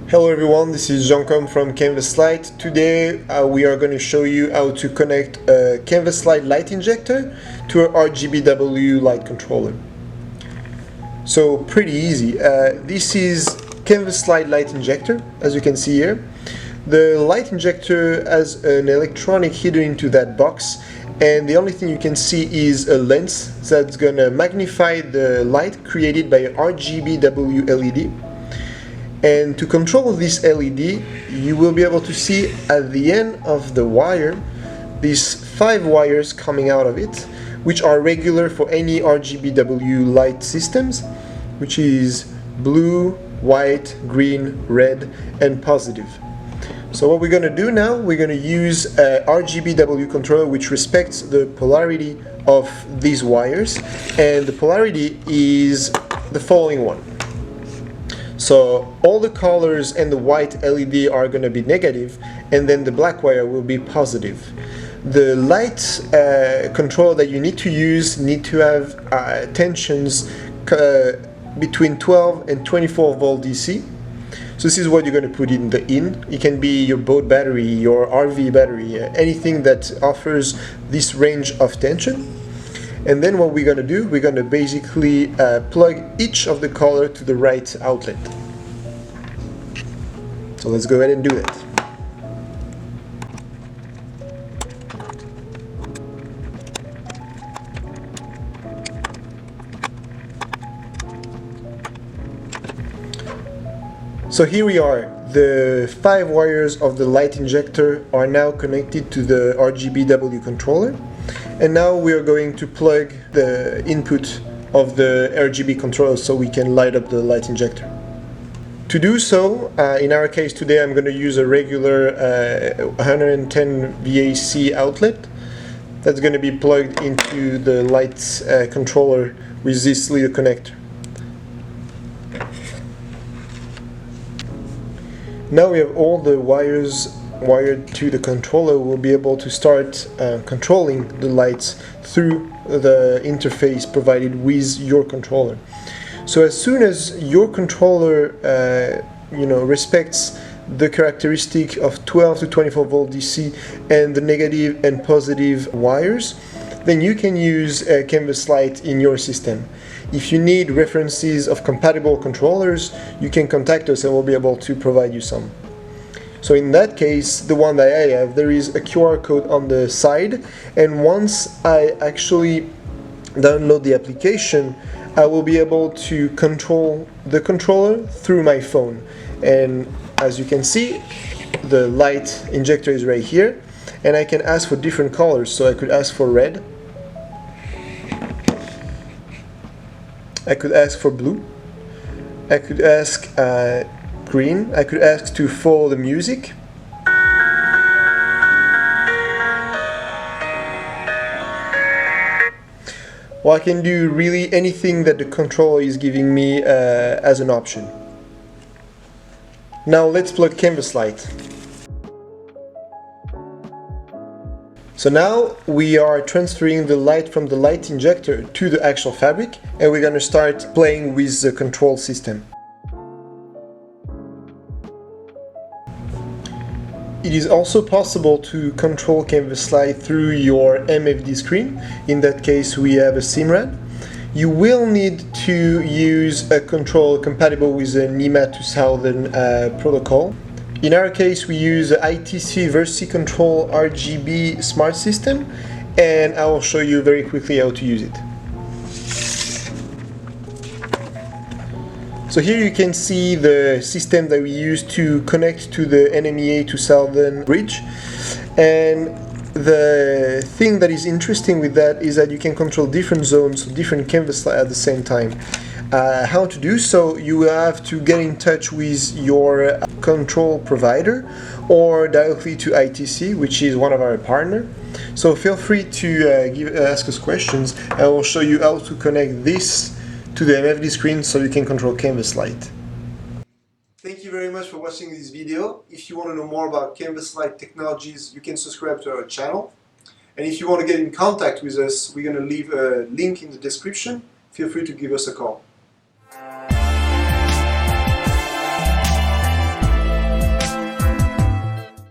Hello everyone, this is Jean-Côme from Kanvaslight. Today we are going to show you how to connect a Kanvaslight Light Injector to a RGBW Light controller. So pretty easy. This is Kanvaslight Light Injector, as you can see here. The light injector has an electronic hidden into that box, and the only thing you can see is a lens that's going to magnify the light created by a RGBW LED. And to control this LED, you will be able to see at the end of the wire these 5 wires coming out of it, which are regular for any RGBW light systems, which is blue, white, green, red, and positive. So what we're going to do now, we're going to use a RGBW controller which respects the polarity of these wires, and the polarity is the following one. So all the colors and the white LED are going to be negative, and then the black wire will be positive. The light controller that you need to use need to have tensions between 12 and 24 volt DC. So this is what you're going to put in the in. It can be your boat battery, your RV battery, anything that offers this range of tension. And then what we're going to do, we're going to basically plug each of the color to the right outlet. So let's go ahead and do that. So here we are. The 5 wires of the light injector are now connected to the RGBW controller. And now we are going to plug the input of the RGB controller so we can light up the light injector. To do so, in our case today, I'm going to use a regular 110 VAC outlet that's going to be plugged into the light controller with this little connector. Now we have all the wires wired to the controller. We'll be able to start controlling the lights through the interface provided with your controller. So as soon as your controller respects the characteristic of 12 to 24 volt DC and the negative and positive wires, then you can use Kanvaslight in your system. If you need references of compatible controllers, you can contact us and we'll be able to provide you some. So in that case, the one that I have, there is a QR code on the side, and once I actually download the application, I will be able to control the controller through my phone. And as you can see, the light injector is right here, and I can ask for different colors. So I could ask for red, I could ask for blue, I could ask green, I could ask to follow the music. Well, I can do really anything that the controller is giving me as an option. Now let's plug Kanvaslight. So now we are transferring the light from the light injector to the actual fabric, and we're going to start playing with the control system. It is also possible to control Kanvaslight through your MFD screen. In that case, we have a SIMRAD. You will need to use a control compatible with the NEMA 2000 protocol. In our case, we use the ITC Versi Control RGB Smart System, and I will show you very quickly how to use it. So here you can see the system that we use to connect to the NMEA 2000 bridge, and the thing that is interesting with that is that you can control different zones, different Kanvaslight at the same time. How to do so? You will have to get in touch with your control provider or directly to ITC, which is one of our partners. So feel free to ask us questions. I will show you how to connect this to the MFD screen so you can control Kanvaslight. Thank you very much for watching this video. If you want to know more about Kanvaslight technologies, you can subscribe to our channel. And if you want to get in contact with us, we're going to leave a link in the description. Feel free to give us a call.